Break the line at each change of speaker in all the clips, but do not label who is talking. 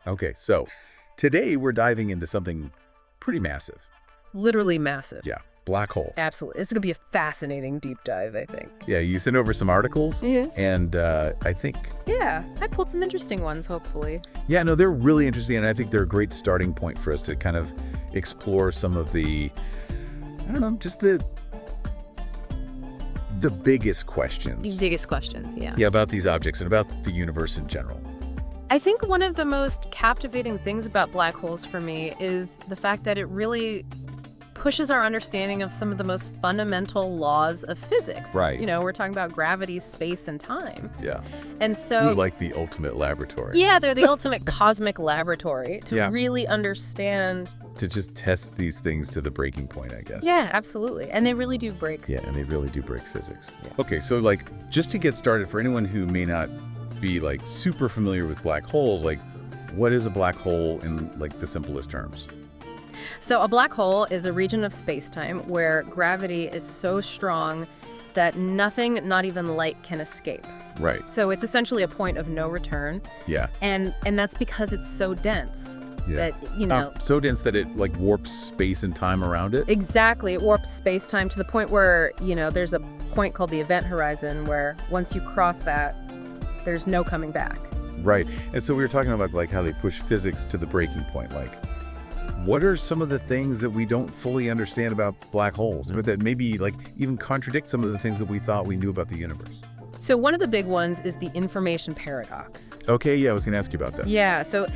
Okay, so today we're diving into something pretty massive.
Literally massive.
Yeah, black hole.
Absolutely. It's going to be a fascinating deep dive, I think.
Yeah, you sent over some articles, and I think...
Yeah, I pulled some interesting ones, hopefully.
Yeah, no, they're really interesting, and I think they're a great starting point for us to kind of explore some of the, I don't know, just the biggest questions.
The biggest questions, yeah.
Yeah, about these objects and about the universe in general.
I think one of the most captivating things about black holes for me is the fact that it really pushes our understanding of some of the most fundamental laws of physics.
Right.
You know, we're talking about gravity, space, and time.
Yeah.
And so...
They're like the ultimate laboratory.
Yeah, they're the ultimate cosmic laboratory to
Yeah.
really understand...
To just test these things to the breaking point, I guess.
Yeah, absolutely. And they really do break.
Yeah, and they really do break physics.
Yeah.
Okay, so like, just to get started, for anyone who may not be like super familiar with black holes, like, what is a black hole in like the simplest terms?
So a black hole is a region of space-time where gravity is so strong that nothing, not even light, can escape.
Right.
So it's essentially a point of no return.
Yeah.
And that's because it's so dense that, you know...
So dense that it like warps space and time around it?
Exactly. It warps space-time to the point where, you know, there's a point called the event horizon where once you cross that, there's no coming back.
Right. And so we were talking about like how they push physics to the breaking point. Like, what are some of the things that we don't fully understand about black holes, or that maybe like even contradict some of the things that we thought we knew about the universe?
So one of the big ones is the information paradox.
Okay, yeah, I was going to ask you about that.
Yeah, so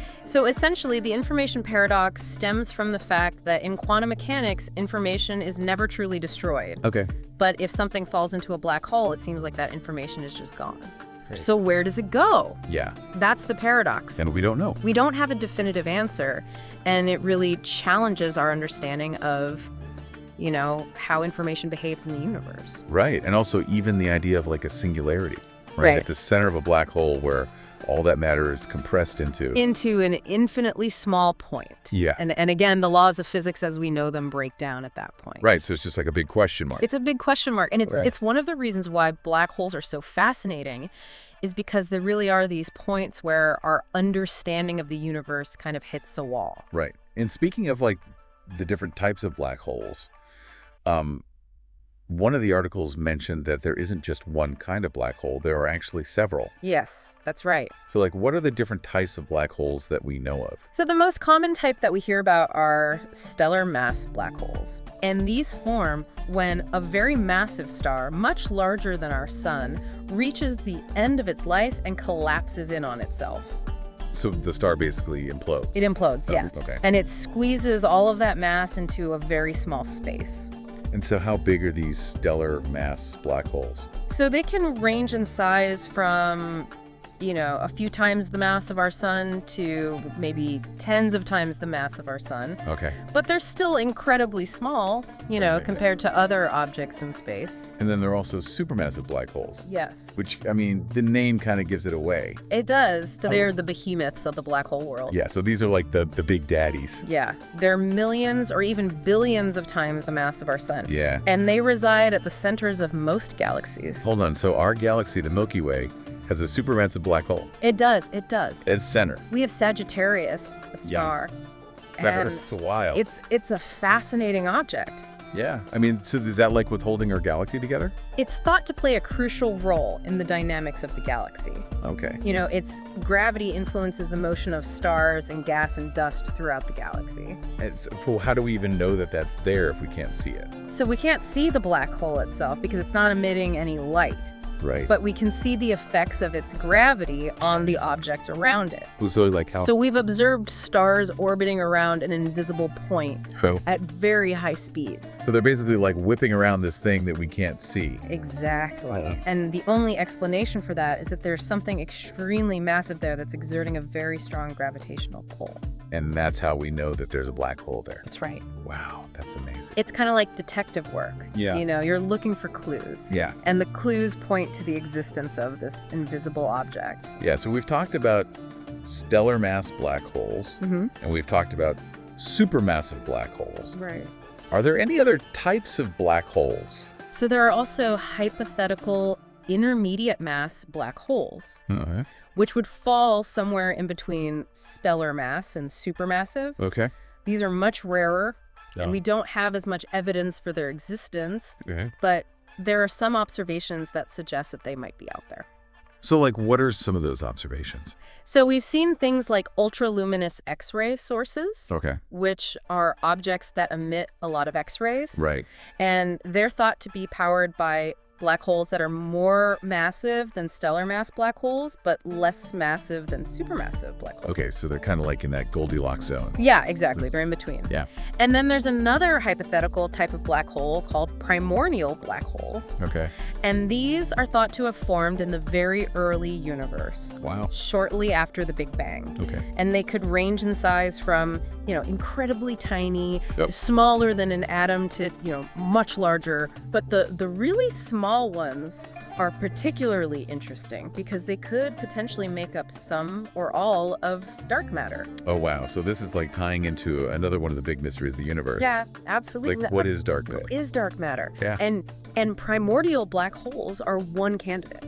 essentially the information paradox stems from the fact that in quantum mechanics, information is never truly destroyed.
Okay.
But if something falls into a black hole, it seems like that information is just gone. So where does it go?
Yeah.
That's the paradox.
And we don't know.
We don't have a definitive answer, and it really challenges our understanding of, you know, how information behaves in the universe.
Right. And also even the idea of like a singularity,
Right.
At the center of a black hole where all that matter is compressed into
Into an infinitely small point.
Yeah.
And again, the laws of physics as we know them break down at that point.
Right. So it's just like a big question mark.
It's a big question mark. And
Right.
it's one of the reasons why black holes are so fascinating is because there really are these points where our understanding of the universe kind of hits a wall.
Right. And speaking of like the different types of black holes, one of the articles mentioned that there isn't just one kind of black hole. There are actually several.
Yes, that's right.
So like, what are the different types of black holes that we know of?
So the most common type that we hear about are stellar mass black holes. And these form when a very massive star, much larger than our sun, reaches the end of its life and collapses in on itself.
So the star basically implodes.
It implodes, yeah.
Okay.
And it squeezes all of that mass into a very small space.
And so how big are these stellar mass black holes?
So they can range in size from, you know, a few times the mass of our sun to maybe tens of times the mass of our sun.
Okay.
But they're still incredibly small, you know,
Okay.
compared to other objects in space.
And then there are also supermassive black holes,
Yes,
which, I mean, the name kind of gives it away.
it does. They're the behemoths of the black hole world.
Yeah, so these are like the big daddies.
Yeah, they're millions or even billions of times the mass of our sun.
Yeah.
And they reside at the centers of most galaxies.
Hold on, so our galaxy, the Milky Way, has a supermassive black hole
It does, it does.
at its center.
We have Sagittarius, a star. And
That's wild.
it's a fascinating object.
Yeah. I mean, so is that like what's holding our galaxy together?
It's thought to play a crucial role in the dynamics of the galaxy.
Okay.
You know, its gravity influences the motion of stars and gas and dust throughout the galaxy.
And so, well, how do we even know that that's there if we can't see it?
So we can't see the black hole itself because it's not emitting any light.
Right.
But we can see the effects of its gravity on the objects around it.
So like how?
So we've observed stars orbiting around an invisible point
Oh.
at very high speeds.
So they're basically like whipping around this thing that we can't see.
Exactly.
Wow.
And the only explanation for that is that there's something extremely massive there that's exerting a very strong gravitational pull.
And that's how we know that there's a black hole there.
That's right.
Wow, that's amazing.
It's kind of like detective work.
Yeah.
You know, you're looking for clues.
Yeah.
And the clues point to the existence of this invisible object.
Yeah, so we've talked about stellar mass black holes,
Mm-hmm.
and we've talked about supermassive black holes.
Right.
Are there any other types of black holes?
So there are also hypothetical intermediate mass black holes,
Okay.
which would fall somewhere in between stellar mass and supermassive.
Okay.
These are much rarer, and
Oh.
we don't have as much evidence for their existence,
Okay.
but there are some observations that suggest that they might be out there.
So, like, what are some of those observations?
So we've seen things like ultraluminous X-ray sources,
Okay.
which are objects that emit a lot of X-rays.
Right.
And they're thought to be powered by black holes that are more massive than stellar mass black holes, but less massive than supermassive black holes.
Okay, so they're kind of like in that Goldilocks zone.
Yeah, exactly. They're in between.
Yeah.
And then there's another hypothetical type of black hole called primordial black holes.
Okay.
And these are thought to have formed in the very early universe,
Wow.
shortly after the Big Bang.
Okay.
And they could range in size from, incredibly tiny,
Yep.
smaller than an atom to, much larger. But the really small ones are particularly interesting because they could potentially make up some or all of dark matter.
Oh, wow. So this is like tying into another one of the big mysteries of the universe.
Yeah, absolutely.
Like, what is dark matter?
What is dark matter?
Yeah.
And primordial black holes are one candidate.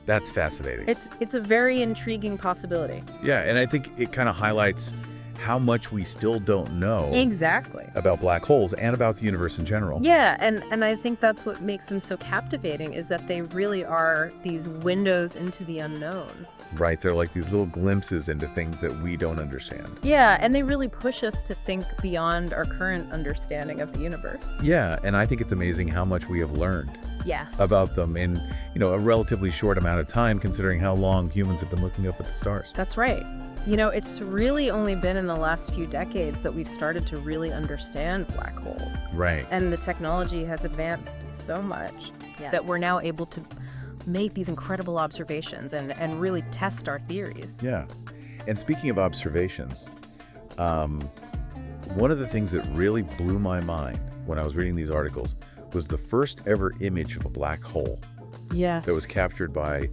That's fascinating.
It's a very intriguing possibility.
Yeah, and I think it kind of highlights how much we still don't know
Exactly.
about black holes and about the universe in general.
Yeah, and I think that's what makes them so captivating is that they really are these windows into the unknown.
Right, they're like these little glimpses into things that we don't understand.
Yeah, and they really push us to think beyond our current understanding of the universe.
Yeah, and I think it's amazing how much we have learned
Yes.
about them in, a relatively short amount of time, considering how long humans have been looking up at the stars.
That's right. It's really only been in the last few decades that we've started to really understand black holes.
Right.
And the technology has advanced so much that we're now able to make these incredible observations and really test our theories.
Yeah. And speaking of observations, one of the things that really blew my mind when I was reading these articles was the first ever image of a black hole
Yes.
that was captured by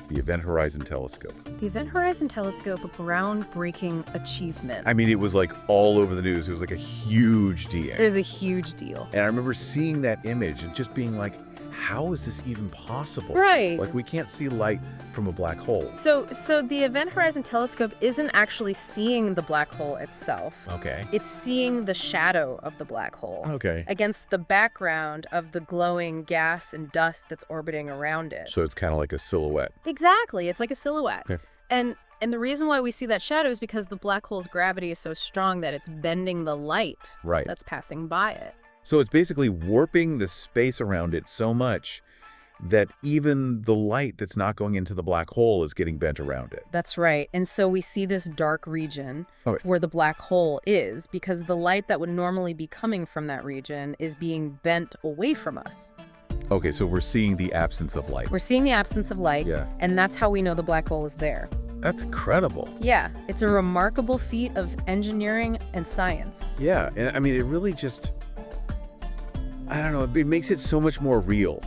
the Event Horizon Telescope.
The Event Horizon Telescope, a groundbreaking achievement.
I mean, it was like all over the news. It was like a huge deal.
It is a huge deal.
And I remember seeing that image and just being like, how is this even possible?
Right.
Like, we can't see light from a black hole.
So the Event Horizon Telescope isn't actually seeing the black hole itself.
Okay.
It's seeing the shadow of the black hole
Okay.
against the background of the glowing gas and dust that's orbiting around it.
So it's kind of like a silhouette.
Exactly. It's like a silhouette.
Okay.
And the reason why we see that shadow is because the black hole's gravity is so strong that it's bending the light
Right.
that's passing by it.
So it's basically warping the space around it so much that even the light that's not going into the black hole is getting bent around it.
That's right. And so we see this dark region
Okay.
where the black hole is because the light that would normally be coming from that region is being bent away from us.
Okay, so we're seeing the absence of light.
We're seeing the absence of light,
Yeah.
and that's how we know the black hole is there.
That's incredible.
Yeah, it's a remarkable feat of engineering and science.
Yeah, and I mean, it really just, I don't know, it makes it so much more real,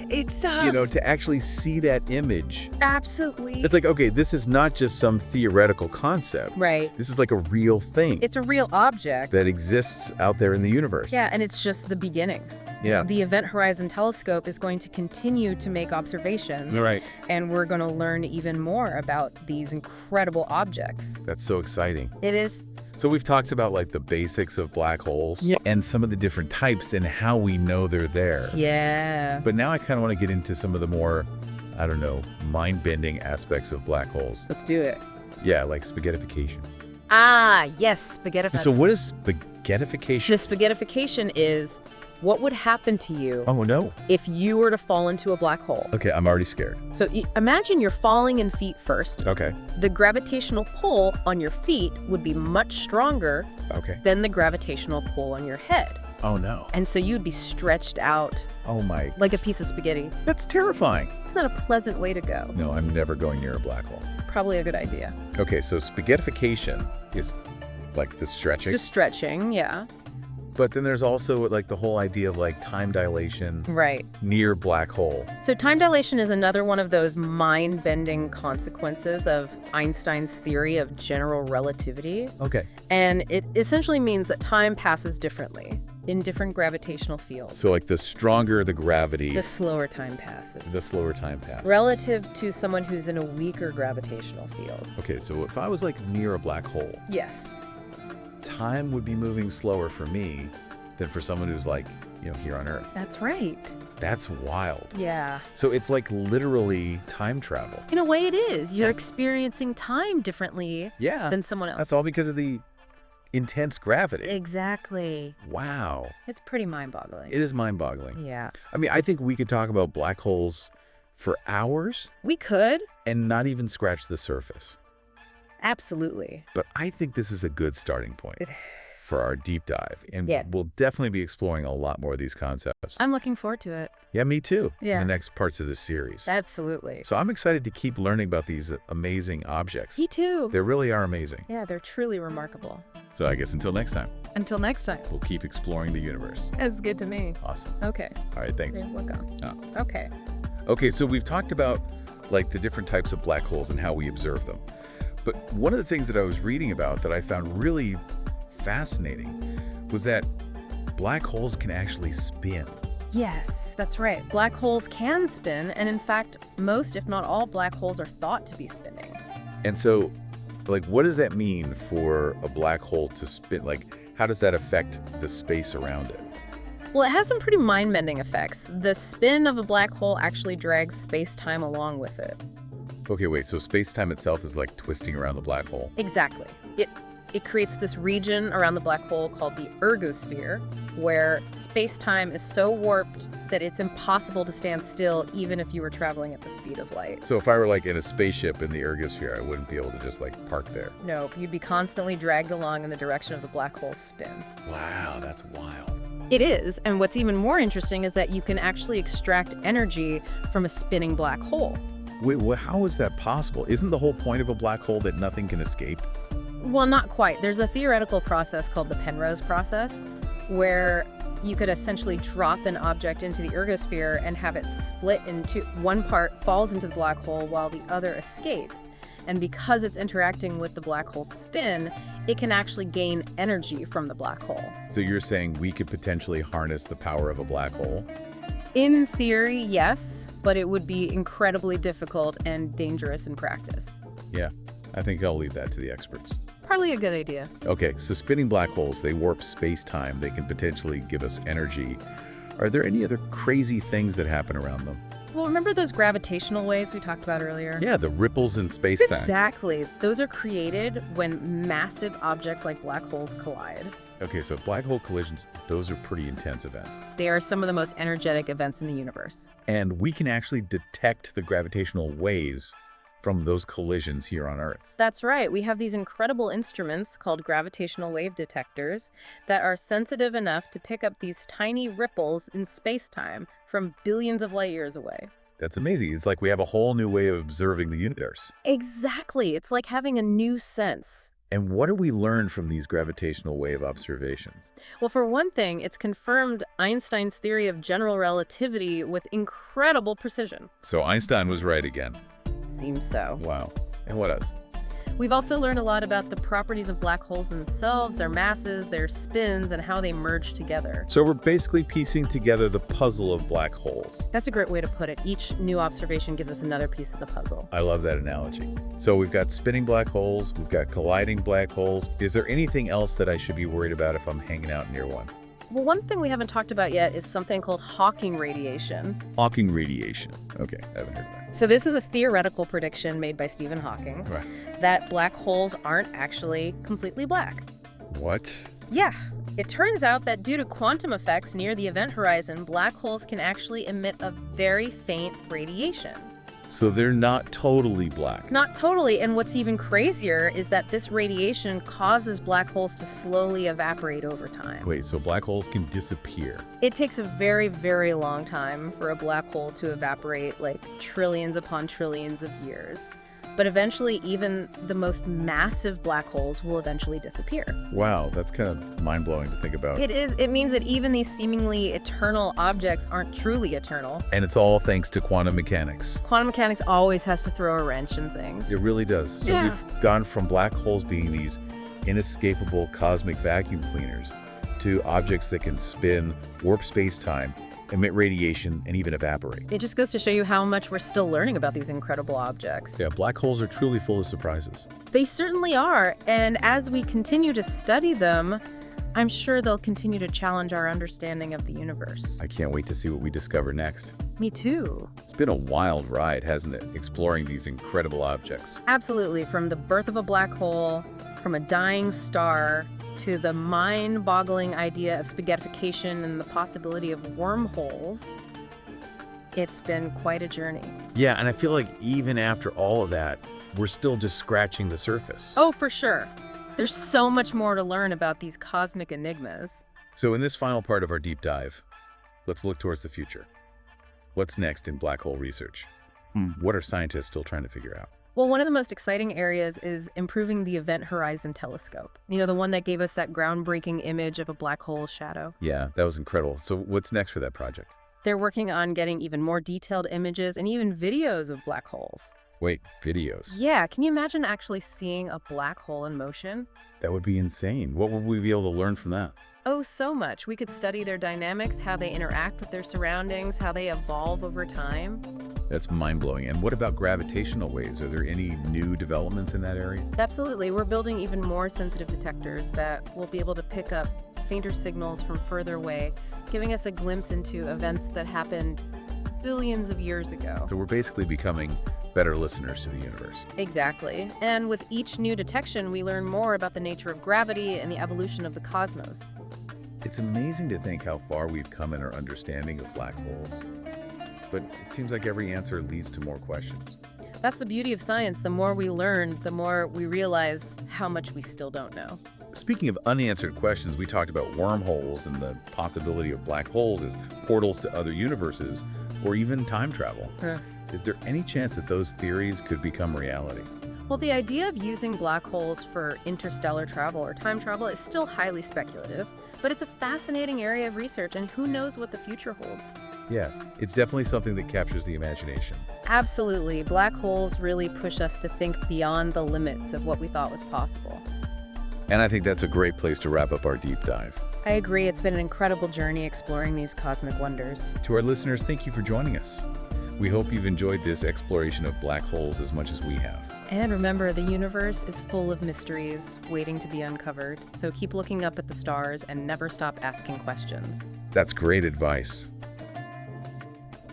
It does.
to actually see that image.
Absolutely.
It's like, okay, this is not just some theoretical concept.
Right.
This is like a real thing
It's a real object.
that exists out there in the universe.
Yeah, and it's just the beginning.
Yeah.
The Event Horizon Telescope is going to continue to make observations.
Right.
And we're going to learn even more about these incredible objects.
That's so exciting.
It is.
So we've talked about like the basics of black holes and some of the different types and how we know they're there.
Yeah.
But now I kind of want to get into some of the more, I don't know, mind-bending aspects of black holes.
Let's do it.
Yeah, like spaghettification.
Ah, yes, spaghettification.
So what is spaghettification?
The spaghettification is what would happen to you
Oh, no.
if you were to fall into a black hole.
Okay, I'm already scared.
So imagine you're falling in feet first.
Okay.
The gravitational pull on your feet would be much stronger
Okay.
than the gravitational pull on your head.
Oh, no.
And so you'd be stretched out
Oh, my.
like a piece of spaghetti.
That's terrifying.
It's not a pleasant way to go.
No, I'm never going near a black hole.
Probably a good idea.
Okay, so spaghettification is like the stretching.
Just stretching, yeah.
But then there's also like the whole idea of like time dilation
Right.
near black hole.
So time dilation is another one of those mind-bending consequences of Einstein's theory of general relativity.
Okay.
And it essentially means that time passes differently. in different gravitational fields.
So like the stronger the gravity,
The slower time passes.
the slower time passes.
Relative to someone who's in a weaker gravitational field.
Okay, so if I was like near a black hole,
Yes.
time would be moving slower for me than for someone who's like, here on Earth.
That's right.
That's wild.
Yeah.
So it's like literally time travel.
In a way it is. You're experiencing time differently
Yeah.
than someone else.
That's all because of the intense gravity.
Exactly.
Wow.
It's pretty mind-boggling.
It is mind-boggling.
Yeah.
I mean, I think we could talk about black holes for hours
We could.
and not even scratch the surface.
Absolutely.
But I think this is a good starting point
It
for our deep dive. And
Yeah.
we'll definitely be exploring a lot more of these concepts.
I'm looking forward to it.
Yeah, me too.
Yeah.
In the next parts of this series.
Absolutely.
So I'm excited to keep learning about these amazing objects.
Me too.
They really are amazing.
Yeah, they're truly remarkable.
So I guess until next time,
Until next time.
we'll keep exploring the universe.
That's good to me.
Awesome.
Okay.
All right, thanks.
We're gone.
Oh.
Okay.
Okay, so we've talked about like the different types of black holes and how we observe them. But one of the things that I was reading about that I found really fascinating was that black holes can actually spin.
Yes, that's right. Black holes can spin, and in fact, most, if not all, black holes are thought to be spinning.
And so, like, what does that mean for a black hole to spin? Like, how does that affect the space around it?
Well, it has some pretty mind-bending effects. The spin of a black hole actually drags space-time along with it.
Okay, wait, so space-time itself is like twisting around the black hole.
Exactly. It creates this region around the black hole called the ergosphere, where space-time is so warped that it's impossible to stand still even if you were traveling at the speed of light.
So if I were like in a spaceship in the ergosphere, I wouldn't be able to just like park there.
No, you'd be constantly dragged along in the direction of the black hole's spin.
Wow, that's wild.
It is, and what's even more interesting is that you can actually extract energy from a spinning black hole.
Wait, how is that possible? Isn't the whole point of a black hole that nothing can escape?
Well, not quite. There's a theoretical process called the Penrose process, where you could essentially drop an object into the ergosphere and have it split into one part falls into the black hole while the other escapes. And because it's interacting with the black hole's spin, it can actually gain energy from the black hole.
So you're saying we could potentially harness the power of a black hole?
In theory, yes, but it would be incredibly difficult and dangerous in practice.
Yeah, I think I'll leave that to the experts.
Probably a good idea.
Okay, so spinning black holes, they warp space-time. They can potentially give us energy. Are there any other crazy things that happen around them?
Well, remember those gravitational waves we talked about earlier?
Yeah, the ripples in space-time.
Exactly. Those are created when massive objects like black holes collide.
Okay, so black hole collisions, those are pretty intense events.
They are some of the most energetic events in the universe.
And we can actually detect the gravitational waves from those collisions here on Earth.
That's right. We have these incredible instruments called gravitational wave detectors that are sensitive enough to pick up these tiny ripples in space-time from billions of light years away.
That's amazing. It's like we have a whole new way of observing the universe.
Exactly. It's like having a new sense.
And what do we learn from these gravitational wave observations?
Well, for one thing, it's confirmed Einstein's theory of general relativity with incredible precision.
So Einstein was right again.
Seems so.
Wow. And what else?
We've also learned a lot about the properties of black holes themselves, their masses, their spins, and how they merge together.
So we're basically piecing together the puzzle of black holes.
That's a great way to put it. Each new observation gives us another piece of the puzzle.
I love that analogy. So we've got spinning black holes, we've got colliding black holes. Is there anything else that I should be worried about if I'm hanging out near one?
Well, one thing we haven't talked about yet is something called Hawking radiation.
Hawking radiation. Okay, I haven't heard of that.
So this is a theoretical prediction made by Stephen Hawking
Right.
that black holes aren't actually completely black.
What?
Yeah. It turns out that due to quantum effects near the event horizon, black holes can actually emit a very faint radiation.
So they're not totally black.
Not totally, and what's even crazier is that this radiation causes black holes to slowly evaporate over time.
Wait, so black holes can disappear.
It takes a very, very long time for a black hole to evaporate, like trillions upon trillions of years. But eventually, even the most massive black holes will eventually disappear.
Wow, that's kind of mind-blowing to think about.
It is. It means that even these seemingly eternal objects aren't truly eternal.
And it's all thanks to quantum mechanics.
Quantum mechanics always has to throw a wrench in things.
It really does. So we've gone from black holes being these inescapable cosmic vacuum cleaners to objects that can spin, warp space-time, emit radiation, and even evaporate.
It just goes to show you how much we're still learning about these incredible objects.
Yeah, black holes are truly full of surprises.
They certainly are, and as we continue to study them, I'm sure they'll continue to challenge our understanding of the universe.
I can't wait to see what we discover next.
Me too.
It's been a wild ride, hasn't it? Exploring these incredible objects.
Absolutely, from the birth of a black hole, from a dying star, to the mind-boggling idea of spaghettification and the possibility of wormholes. It's been quite a journey.
Yeah, and I feel like even after all of that, we're still just scratching the surface.
Oh, for sure. There's so much more to learn about these cosmic enigmas.
So in this final part of our deep dive, let's look towards the future. What's next in black hole research? What are scientists still trying to figure out?
Well, one of the most exciting areas is improving the Event Horizon Telescope. You know, the one that gave us that groundbreaking image of a black hole shadow.
Yeah, that was incredible. So what's next for that project?
They're working on getting even more detailed images and even videos of black holes.
Wait, videos?
Yeah, can you imagine actually seeing a black hole in motion?
That would be insane. What would we be able to learn from that?
Oh, so much. We could study their dynamics, how they interact with their surroundings, how they evolve over time.
That's mind-blowing. And what about gravitational waves? Are there any new developments in that area?
Absolutely. We're building even more sensitive detectors that will be able to pick up fainter signals from further away, giving us a glimpse into events that happened billions of years ago.
So we're basically becoming better listeners to the universe.
Exactly. And with each new detection, we learn more about the nature of gravity and the evolution of the cosmos.
It's amazing to think how far we've come in our understanding of black holes. But it seems like every answer leads to more questions.
That's the beauty of science. The more we learn, the more we realize how much we still don't know.
Speaking of unanswered questions, we talked about wormholes and the possibility of black holes as portals to other universes or even time travel. Is there any chance that those theories could become reality?
Well, the idea of using black holes for interstellar travel or time travel is still highly speculative, but it's a fascinating area of research, and who knows what the future holds.
Yeah, it's definitely something that captures the imagination.
Absolutely. Black holes really push us to think beyond the limits of what we thought was possible.
And I think that's a great place to wrap up our deep dive.
I agree. It's been an incredible journey exploring these cosmic wonders.
To our listeners, thank you for joining us. We hope you've enjoyed this exploration of black holes as much as we have.
And remember, the universe is full of mysteries waiting to be uncovered. So keep looking up at the stars and never stop asking questions.
That's great advice.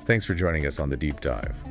Thanks for joining us on The Deep Dive.